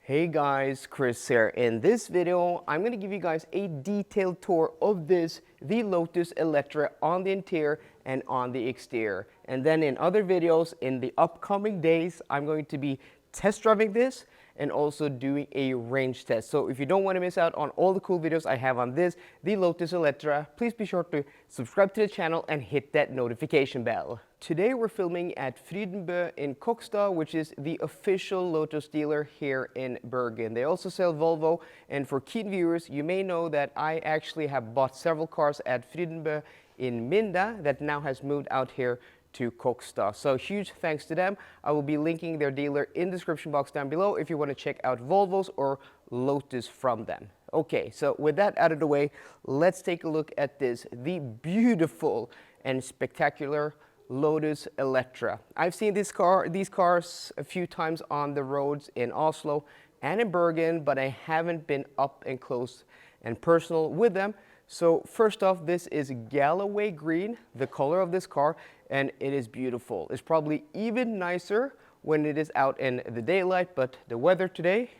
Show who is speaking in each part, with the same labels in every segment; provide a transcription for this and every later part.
Speaker 1: Hey guys, Chris here. In this video, I'm going to give you guys a detailed tour of the Lotus Eletre on the interior and on the exterior. And then in other videos in the upcoming days, I'm going to be test driving this and also doing a range test. So if you don't want to miss out on all the cool videos I have on the Lotus Eletre, please be sure to subscribe to the channel and hit that notification bell. Today we're filming at Frydenbø in Kokstad, which is the official Lotus dealer here in Bergen. They also sell Volvo, and for keen viewers, you may know that I actually have bought several cars at Frydenbø in Minda that now has moved out here to Kokstad. So huge thanks to them. I will be linking their dealer in the description box down below if you want to check out Volvos or Lotus from them. Okay, so with that out of the way, let's take a look at the beautiful and spectacular Lotus Eletre. I've seen these cars a few times on the roads in Oslo and in Bergen, but I haven't been up and close and personal with them. So first off, this is Galloway green, the color of this car, and it is beautiful. It's probably even nicer when it is out in the daylight, but the weather today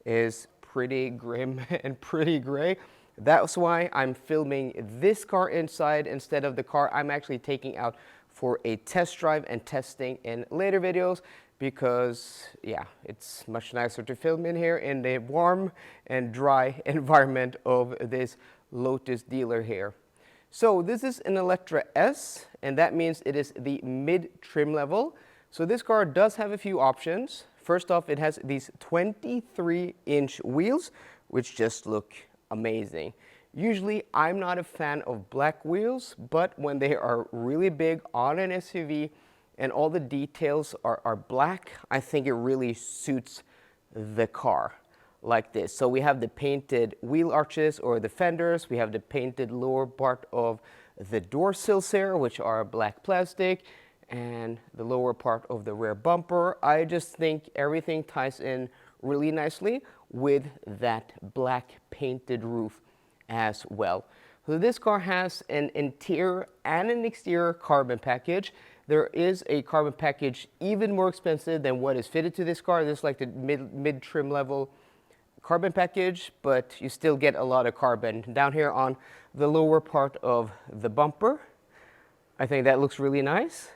Speaker 1: is pretty grim and pretty gray. That's why I'm filming this car inside instead of the car I'm actually taking out for a test drive and testing in later videos, because yeah, it's much nicer to film in here in the warm and dry environment of this Lotus dealer here. So this is an Eletre S, and that means it is the mid trim level. So this car does have a few options. First off, it has these 23-inch wheels, which just look amazing. Usually I'm not a fan of black wheels, but when they are really big on an SUV and all the details are black, I think it really suits the car like this. So we have the painted wheel arches or the fenders, we have the painted lower part of the door sills here, which are black plastic, and the lower part of the rear bumper. I just think everything ties in really nicely with that black painted roof as well. So this car has an interior and an exterior carbon package. There is a carbon package even more expensive than what is fitted to this car. This is like the mid trim level carbon package, but you still get a lot of carbon down here on the lower part of the bumper. I think that looks really nice.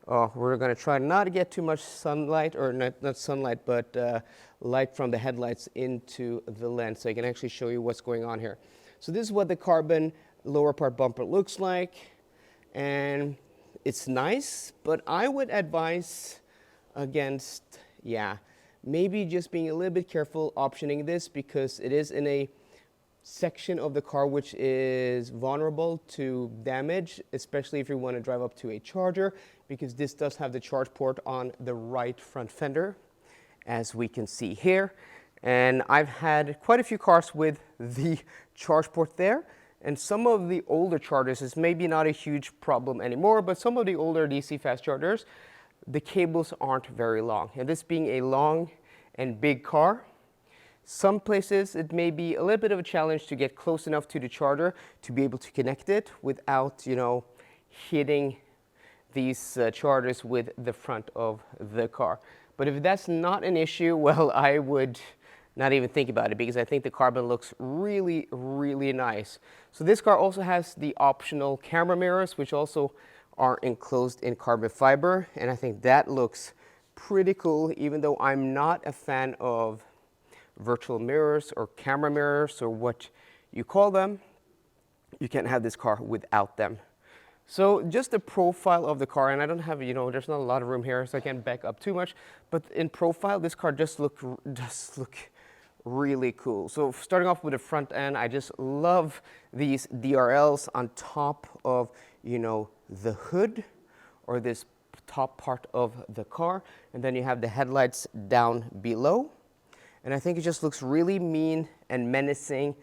Speaker 1: We're going to try not to get too much sunlight, or not sunlight, but light from the headlights into the lens, so I can actually show you what's going on here. So this is what the carbon lower part bumper looks like, and it's nice, but I would advise against, maybe just being a little bit careful optioning this, because it is in a section of the car which is vulnerable to damage, especially if you want to drive up to a charger, because this does have the charge port on the right front fender, as we can see here. And I've had quite a few cars with the charge port there, and some of the older chargers is maybe not a huge problem anymore, but some of the older DC fast chargers, the cables aren't very long. And this being a long and big car, some places it may be a little bit of a challenge to get close enough to the charger to be able to connect it without, hitting these chargers with the front of the car. But if that's not an issue, well, I would not even think about it, because I think the carbon looks really, really nice. So this car also has the optional camera mirrors, which also are enclosed in carbon fiber, and I think that looks pretty cool, even though I'm not a fan of virtual mirrors or camera mirrors or what you call them. You can't have this car without them. So just the profile of the car, and I don't have, there's not a lot of room here, so I can't back up too much, but in profile, this car does look really cool. So starting off with the front end, I just love these DRLs on top of, the hood, or this top part of the car, and then you have the headlights down below. And I think it just looks really mean and menacing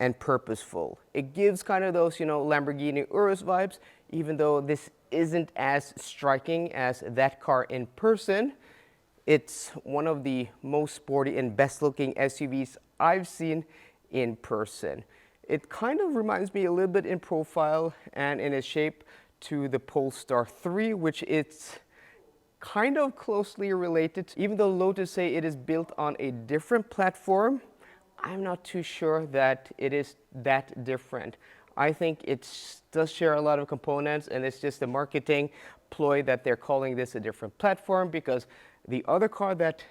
Speaker 1: and purposeful. It gives kind of those, Lamborghini Urus vibes, even though this isn't as striking as that car in person. It's one of the most sporty and best looking SUVs I've seen in person. It kind of reminds me a little bit in profile and in its shape to the Polestar 3, which it's kind of closely related. Even though Lotus say it is built on a different platform, I'm not too sure that it is that different. I think it does share a lot of components, and it's just a marketing ploy that they're calling this a different platform, because the other car that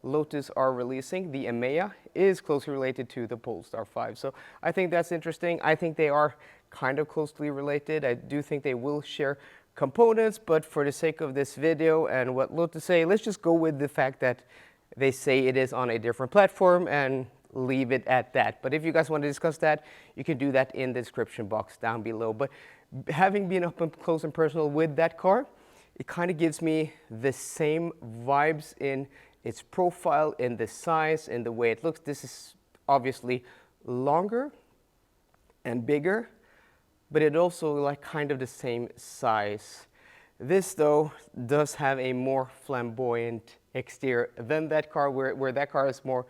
Speaker 1: Lotus are releasing, the EMEA, is closely related to the Polestar 5. So I think that's interesting. I think they are kind of closely related. I do think they will share components, but for the sake of this video and what Lotus say, let's just go with the fact that they say it is on a different platform and leave it at that. But if you guys want to discuss that, you can do that in the description box down below. But having been up close and personal with that car, it kind of gives me the same vibes in its profile, in the size, in the way it looks. This is obviously longer and bigger, but it also like kind of the same size. This though does have a more flamboyant exterior than that car, where that car is more,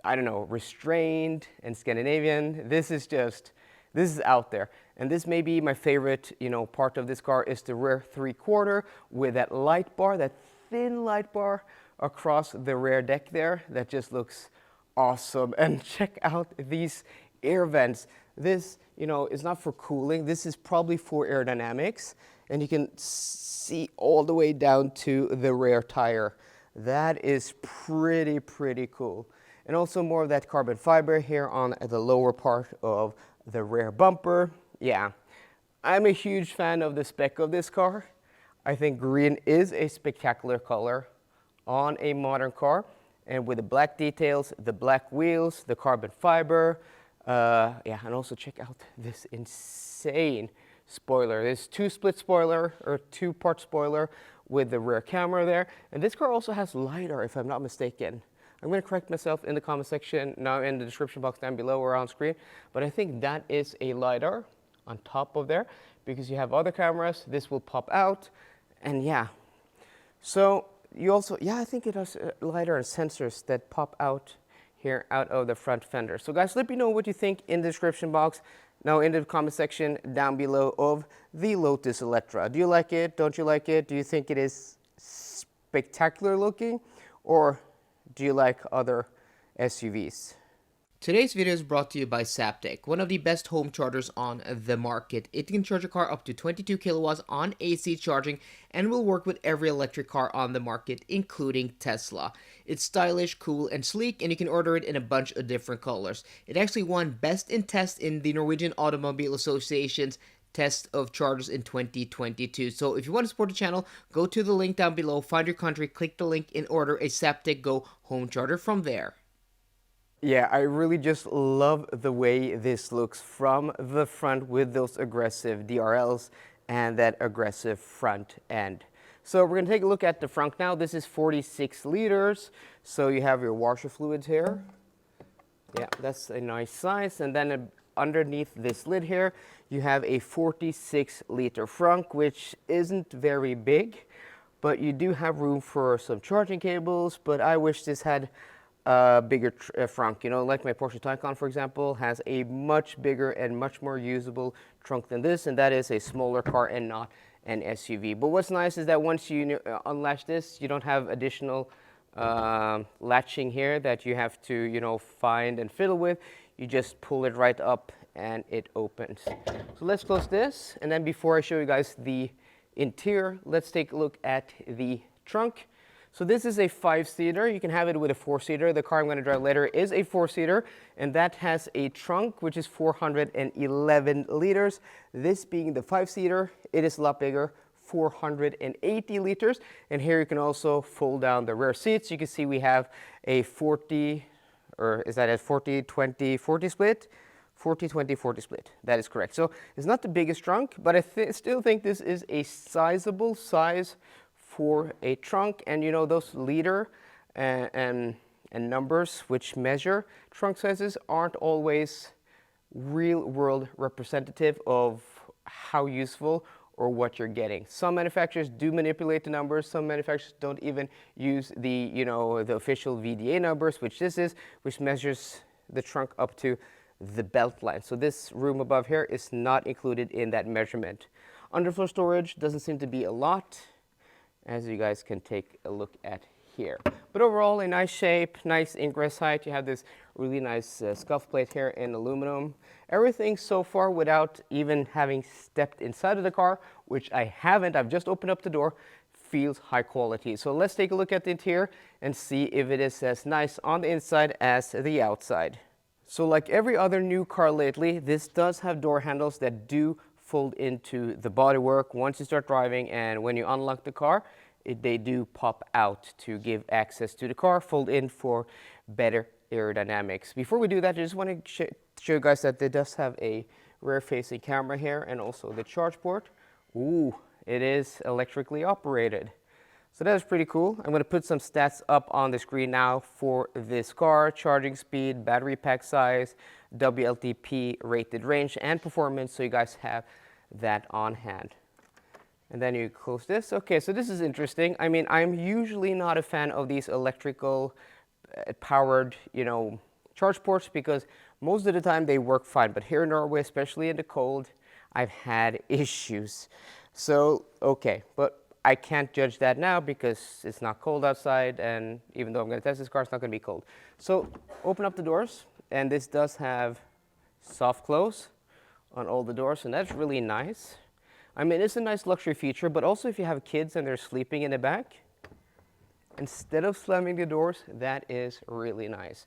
Speaker 1: I don't know, restrained and Scandinavian. This is out there. And this may be my favorite, part of this car is the rear 3/4 with that light bar, that thin light bar across the rear deck there. That just looks awesome. And check out these air vents. This, is not for cooling. This is probably for aerodynamics. And you can see all the way down to the rear tire. That is pretty cool. And also more of that carbon fiber here on the lower part of the rear bumper. Yeah, I'm a huge fan of the spec of this car. I think green is a spectacular color on a modern car. And with the black details, the black wheels, the carbon fiber, and also check out this insane spoiler. This two-split spoiler, or two-part spoiler with the rear camera there. And this car also has LiDAR, if I'm not mistaken. I'm going to correct myself in the comment section, now in the description box down below or on screen. But I think that is a LiDAR on top of there, because you have other cameras. This will pop out, and yeah. So you also, I think it has LiDAR and sensors that pop out here out of the front fender. So guys, let me know what you think in the description box, now in the comment section down below, of the Lotus Eletre. Do you like it? Don't you like it? Do you think it is spectacular looking, or do you like other SUVs? Today's video is brought to you by Zaptec, one of the best home chargers on the market. It can charge a car up to 22 kilowatts on AC charging and will work with every electric car on the market, including Tesla. It's stylish, cool, and sleek, and you can order it in a bunch of different colors. It actually won Best in Test in the Norwegian Automobile Association's Test of Chargers in 2022. So if you want to support the channel, go to the link down below, find your country, click the link, and order a Zaptec Go home charger from there. Yeah, I really just love the way this looks from the front with those aggressive DRLs and that aggressive front end. So we're going to take a look at the front now. This is 46 liters. So you have your washer fluids here. Yeah, that's a nice size. And then underneath this lid here, you have a 46-liter frunk, which isn't very big, but you do have room for some charging cables. But I wish this had a bigger frunk. Like my Porsche Taycan, for example, has a much bigger and much more usable trunk than this, and that is a smaller car and not an SUV. But what's nice is that once you unlatch this, you don't have additional latching here that you have to find and fiddle with. You just pull it right up and it opens. So let's close this, and then before I show you guys the interior, let's take a look at the trunk. So this is a 5-seater. You can have it with a 4-seater. The car I'm going to drive later is a 4-seater, and that has a trunk which is 411 liters. This being the 5-seater, it is a lot bigger, 480 liters. And here you can also fold down the rear seats. You can see we have a 40, or is that a 40-20-40 split? 40-20-40 split. That is correct. So it's not the biggest trunk, but I still think this is a sizable size for a trunk. And those liter and numbers which measure trunk sizes aren't always real world representative of how useful or what you're getting. Some manufacturers do manipulate the numbers. Some manufacturers don't even use the the official VDA numbers, which this is, which measures the trunk up to the belt line. So this room above here is not included in that measurement. Underfloor storage doesn't seem to be a lot. as you guys can take a look at here. But overall, a nice shape, nice ingress height. You have this really nice scuff plate here in aluminum. Everything so far without even having stepped inside of the car, which I haven't. I've just opened up the door. Feels high quality. So let's take a look at the interior and see if it is as nice on the inside as the outside. So like every other new car lately, this does have door handles that do fold into the bodywork once you start driving, and when you unlock the car, they do pop out to give access to the car, fold in for better aerodynamics. Before we do that, I just want to show you guys that it does have a rear-facing camera here and also the charge port. Ooh, it is electrically operated. So that's pretty cool. I'm going to put some stats up on the screen now for this car: charging speed, battery pack size, WLTP rated range, and performance, so you guys have that on hand. And then you close this. Okay, so this is interesting. I mean, I'm usually not a fan of these electrical powered, charge ports, because most of the time they work fine. But here in Norway, especially in the cold, I've had issues. So, okay, but I can't judge that now because it's not cold outside, and even though I'm going to test this car, it's not going to be cold. So open up the doors, and this does have soft close on all the doors, and that's really nice. I mean, it's a nice luxury feature, but also if you have kids and they're sleeping in the back, instead of slamming the doors, that is really nice.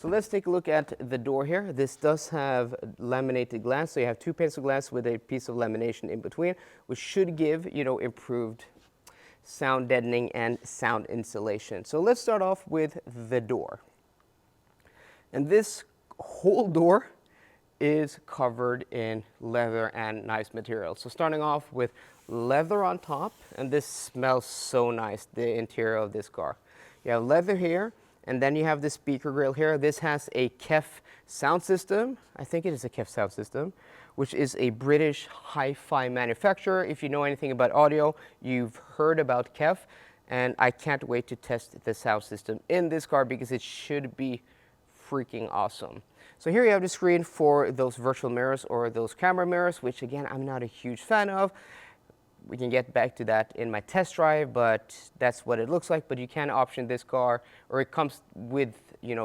Speaker 1: So let's take a look at the door here. This does have laminated glass, so you have two panes of glass with a piece of lamination in between, which should give, improved sound deadening and sound insulation. So let's start off with the door. And this whole door is covered in leather and nice material. So starting off with leather on top, and this smells so nice, the interior of this car. You have leather here, and then you have the speaker grill here. This has a KEF sound system. I think it is a KEF sound system, which is a British hi-fi manufacturer. If you know anything about audio, you've heard about KEF, and I can't wait to test the sound system in this car because it should be freaking awesome. So here you have the screen for those virtual mirrors or those camera mirrors, which again, I'm not a huge fan of. We can get back to that in my test drive, but that's what it looks like. But you can option this car, or it comes with,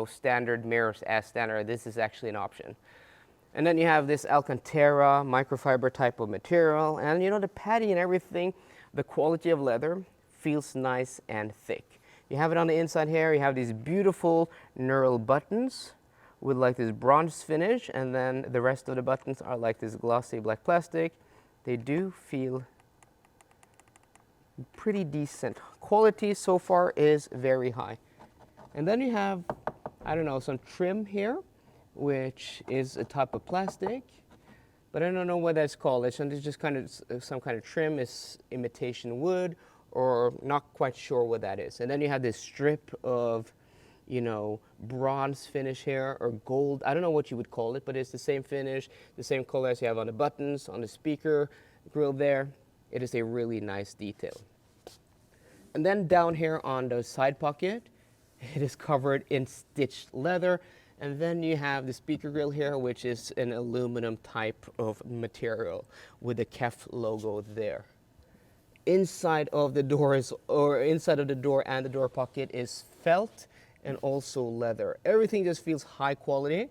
Speaker 1: standard mirrors as standard. This is actually an option. And then you have this Alcantara microfiber type of material, and the padding and everything, the quality of leather feels nice and thick. You have it on the inside here. You have these beautiful knurled buttons with like this bronze finish, and then the rest of the buttons are like this glossy black plastic. They do feel pretty decent. Quality so far is very high. And then you have, some trim here, which is a type of plastic, but I don't know what that's called. It's just kind of some kind of trim. It's imitation wood, or not quite sure what that is. And then you have this strip of, bronze finish here, or gold. I don't know what you would call it, but it's the same finish, the same color as you have on the buttons, on the speaker grill there. It is a really nice detail. And then down here on the side pocket, it is covered in stitched leather. And then you have the speaker grill here, which is an aluminum type of material with the KEF logo there. Inside of the doors, or inside of the door and the door pocket, is felt and also leather. Everything just feels high quality.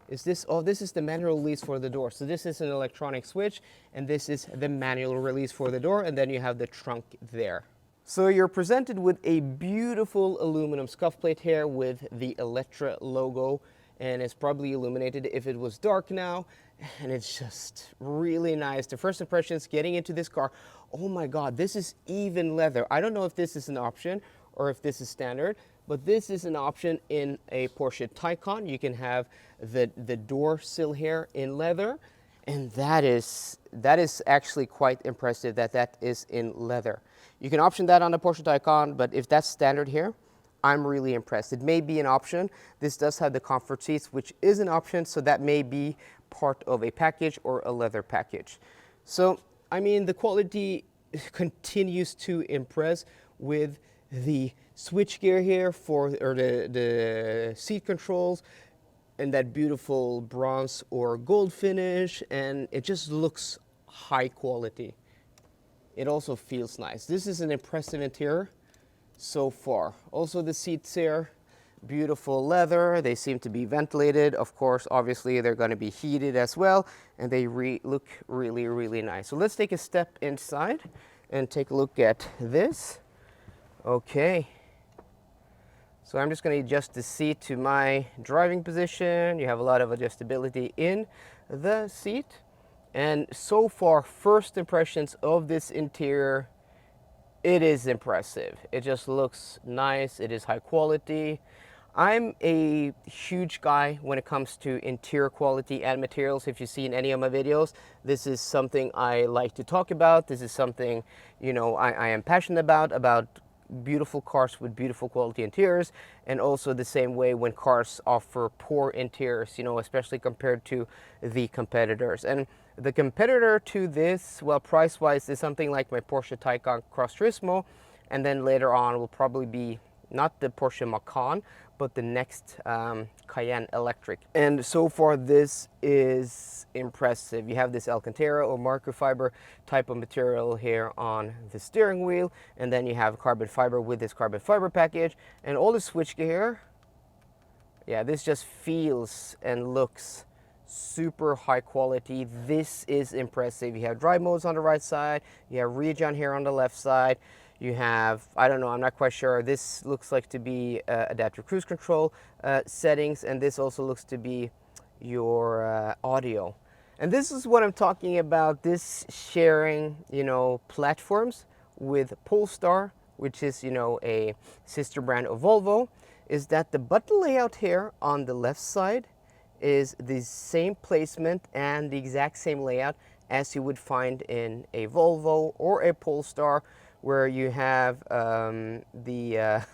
Speaker 1: This is the manual release for the door. So this is an electronic switch, and this is the manual release for the door, and then you have the trunk there. So you're presented with a beautiful aluminum scuff plate here with the Eletre logo, and it's probably illuminated if it was dark now, and it's just really nice. The first impressions getting into this car, oh my God, this is even leather. I don't know if this is an option or if this is standard, but this is an option in a Porsche Taycan. You can have the door sill here in leather, and that is actually quite impressive that is in leather. You can option that on the Porsche Taycan, but if that's standard here, I'm really impressed. It may be an option. This does have the comfort seats, which is an option, so that may be part of a package or a leather package. So, the quality continues to impress with the switchgear here or the seat controls, and that beautiful bronze or gold finish, and it just looks high quality. it also feels nice. This is an impressive interior so far. Also the seats here, beautiful leather. They seem to be ventilated. Of course, obviously they're going to be heated as well, and they look really, really nice. So let's take a step inside and take a look at this. Okay. So I'm just going to adjust the seat to my driving position. You have a lot of adjustability in the seat. And so far, first impressions of this interior, it is impressive. It just looks nice. It is high quality. I'm a huge guy when it comes to interior quality and materials. If you've seen any of my videos, this is something I like to talk about. This is something, you know, I am passionate about beautiful cars with beautiful quality interiors, and also the same way when cars offer poor interiors, you know, especially compared to the competitors. And the competitor to this, well, price-wise, is something like my Porsche Taycan Cross Turismo, and then later on will probably be not the Porsche Macan, but the next Cayenne electric. And so far this is impressive. You have this Alcantara or microfiber type of material here on the steering wheel, and then you have carbon fiber with this carbon fiber package, and all the switchgear here. Yeah, this just feels and looks super high quality. This is impressive. You have drive modes on the right side, you have regen here on the left side. You have, I don't know, I'm not quite sure. This looks like to be adaptive cruise control settings, and this also looks to be your audio. And this is what I'm talking about, this sharing, you know, platforms with Polestar, which is, you know, a sister brand of Volvo, is that the button layout here on the left side is the same placement and the exact same layout as you would find in a Volvo or a Polestar, where you have the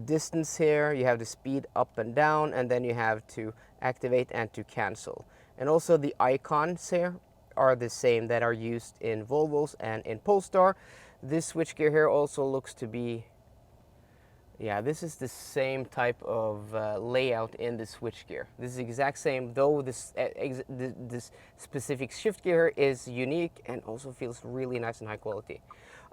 Speaker 1: distance here, you have the speed up and down, and then you have to activate and to cancel. And also the icons here are the same that are used in Volvos and in Polestar. This switchgear here also looks to be, yeah, this is the same type of layout in the switchgear. This is the exact same, though this specific shift gear is unique and also feels really nice and high quality.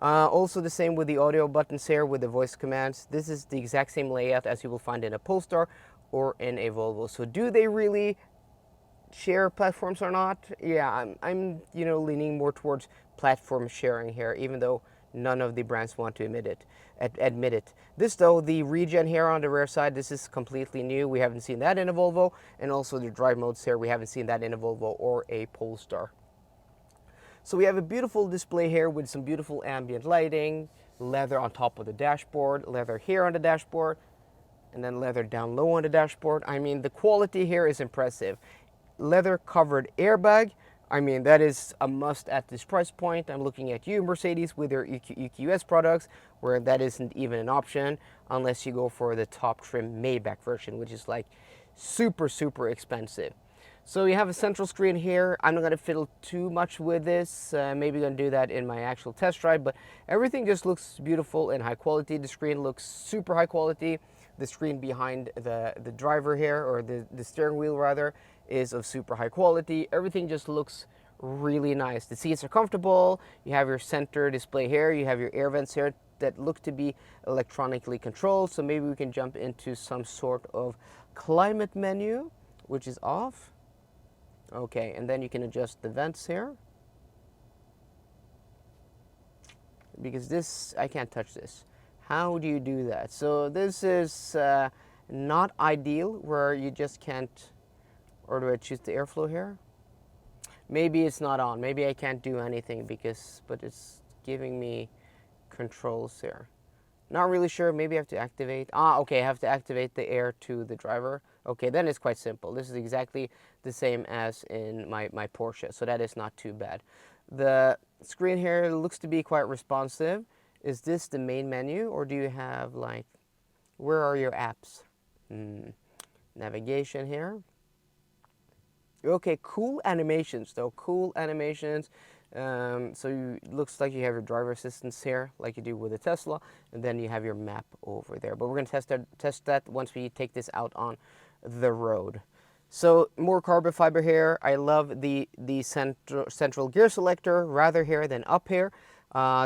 Speaker 1: Also the same with the audio buttons here with the voice commands. This is the exact same layout as you will find in a Polestar or in a Volvo. So do they really share platforms or not? Yeah, I'm you know, leaning more towards platform sharing here, even though none of the brands want to admit it. This though, the regen here on the rear side, this is completely new. We haven't seen that in a Volvo, and also the drive modes here, we haven't seen that in a Volvo or a Polestar. So we have a beautiful display here with some beautiful ambient lighting, leather on top of the dashboard, leather here on the dashboard, and then leather down low on the dashboard. I mean, the quality here is impressive. Leather covered airbag, I mean, that is a must at this price point. I'm looking at you, Mercedes, with their EQS products, where that isn't even an option unless you go for the top trim Maybach version, which is like super, super expensive. So you have a central screen here. I'm not going to fiddle too much with this. Maybe going to do that in my actual test drive, but everything just looks beautiful and high quality. The screen looks super high quality. The screen behind the driver here, or the steering wheel rather, is of super high quality. Everything just looks really nice. The seats are comfortable. You have your center display here. You have your air vents here that look to be electronically controlled. So maybe we can jump into some sort of climate menu, which is off. Okay, and then you can adjust the vents here. Because this, I can't touch this. How do you do that? So this is not ideal, where you just can't, or do I choose the airflow here? Maybe it's not on. Maybe I can't do anything but it's giving me controls here. Not really sure. Maybe I have to activate. Okay, I have to activate the air to the driver. Okay, then it's quite simple. This is exactly the same as in my Porsche, so that is not too bad. The screen here looks to be quite responsive. Is this the main menu, or do you have, like, where are your apps? Navigation here. Okay, cool animations though, cool animations. So it looks like you have your driver assistance here, like you do with a Tesla, and then you have your map over there. But we're going to test that once we take this out on the road. So more carbon fiber here. I love the central gear selector, rather here than up here.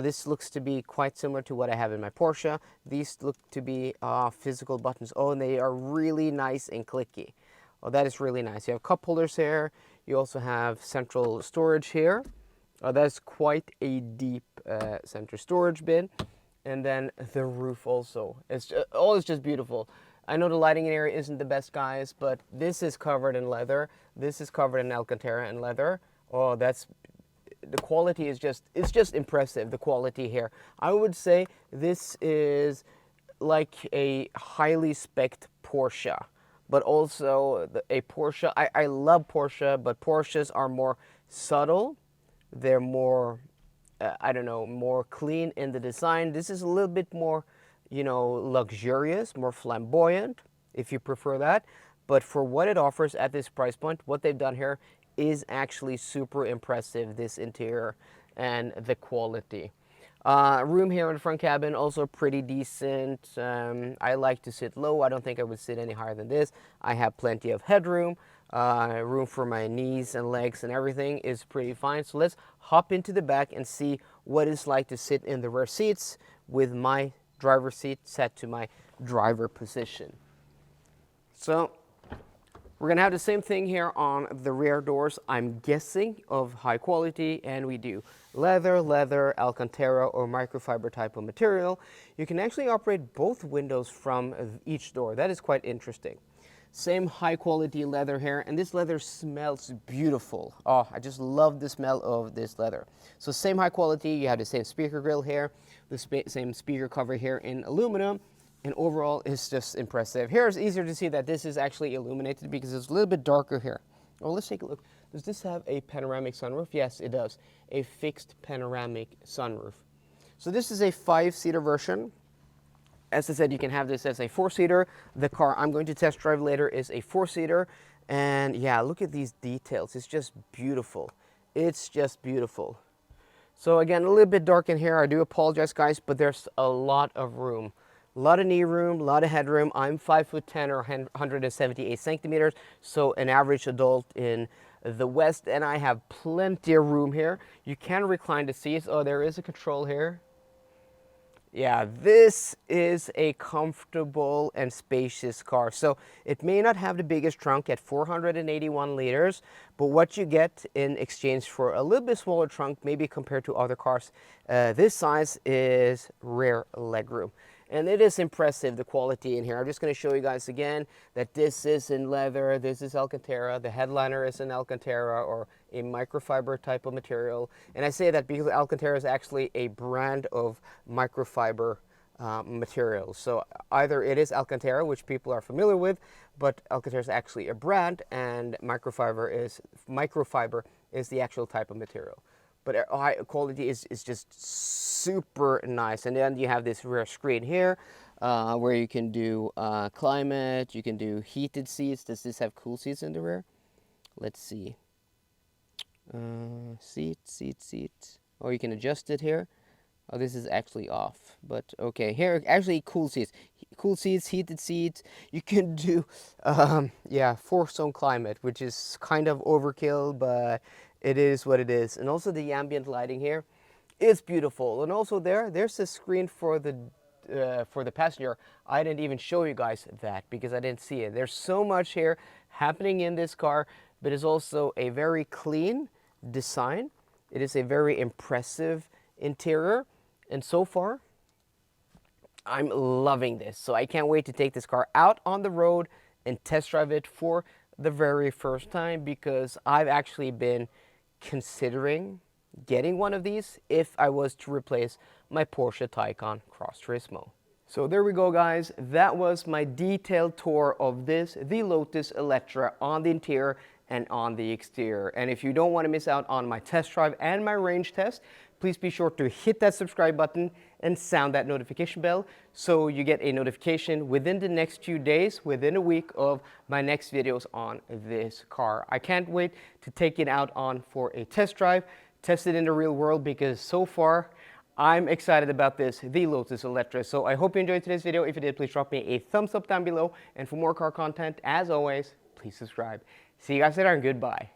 Speaker 1: This looks to be quite similar to what I have in my Porsche. These look to be physical buttons. Oh, and they are really nice and clicky. Oh, that is really nice. You have cup holders here. You also have central storage here. That's quite a deep center storage bin. And then the roof also. It's just, all is just beautiful. I know the lighting in here isn't the best, guys, but this is covered in leather. This is covered in Alcantara and leather. Oh, that's, the quality is just, it's just impressive, the quality here. I would say this is like a highly spec'd Porsche, but also a Porsche. I love Porsche, but Porsches are more subtle. They're more, I don't know, more clean in the design. This is a little bit more, you know, luxurious, more flamboyant, if you prefer that. But for what it offers at this price point, what they've done here is actually super impressive, this interior and the quality. Room here in the front cabin, also pretty decent. I like to sit low. I don't think I would sit any higher than this. I have plenty of headroom. Room for my knees and legs and everything is pretty fine. So let's hop into the back and see what it's like to sit in the rear seats with my driver's seat set to my driver position. So we're gonna have the same thing here on the rear doors, I'm guessing, of high quality, and we do leather, Alcantara, or microfiber type of material. You can actually operate both windows from each door. That is quite interesting. Same high quality leather here, and this leather smells beautiful. Oh, I just love the smell of this leather. So same high quality, you have the same speaker grill here, the same speaker cover here in aluminum, and overall it's just impressive. Here it's easier to see that this is actually illuminated because it's a little bit darker here. Oh, let's take a look. Does this have a panoramic sunroof? Yes, it does. A fixed panoramic sunroof. So this is a 5-seater version. As I said, you can have this as a 4-seater. The car I'm going to test drive later is a 4-seater. And yeah, look at these details. It's just beautiful. It's just beautiful. So again, a little bit dark in here. I do apologize, guys, but there's a lot of room. A lot of knee room, a lot of headroom. I'm 5'10" or 178 centimeters, so an average adult in the West, and I have plenty of room here. You can recline the seats. Oh, there is a control here. Yeah, this is a comfortable and spacious car. So it may not have the biggest trunk at 481 liters, but what you get in exchange for a little bit smaller trunk, maybe compared to other cars this size, is rear legroom. And it is impressive, the quality in here. I'm just going to show you guys again that this is in leather, this is Alcantara, the headliner is in Alcantara or a microfiber type of material. And I say that because Alcantara is actually a brand of microfiber materials. So either it is Alcantara, which people are familiar with, but Alcantara is actually a brand, and microfiber is the actual type of material. But high quality is just super nice. And then you have this rear screen here where you can do climate, you can do heated seats. Does this have cool seats in the rear? Let's see. Seat. Or you can adjust it here. Oh, this is actually off, but okay. Here, actually cool seats, heated seats. You can do, yeah, 4-zone climate, which is kind of overkill, but it is what it is. And also the ambient lighting here is beautiful. And also there's a screen for the passenger. I didn't even show you guys that because I didn't see it. There's so much here happening in this car, but it's also a very clean design. It is a very impressive interior. And so far, I'm loving this. So I can't wait to take this car out on the road and test drive it for the very first time, because I've actually been considering getting one of these if I was to replace my Porsche Taycan Cross Turismo. So there we go, guys. That was my detailed tour of this, the Lotus Eletre, on the interior and on the exterior. And if you don't want to miss out on my test drive and my range test, please be sure to hit that subscribe button and sound that notification bell so you get a notification within the next few days, within a week, of my next videos on this car. I can't wait to take it out on for a test drive, test it in the real world, because so far I'm excited about this, the Lotus Eletre. So I hope you enjoyed today's video. If you did, please drop me a thumbs up down below. And for more car content, as always, please subscribe. See you guys later and goodbye.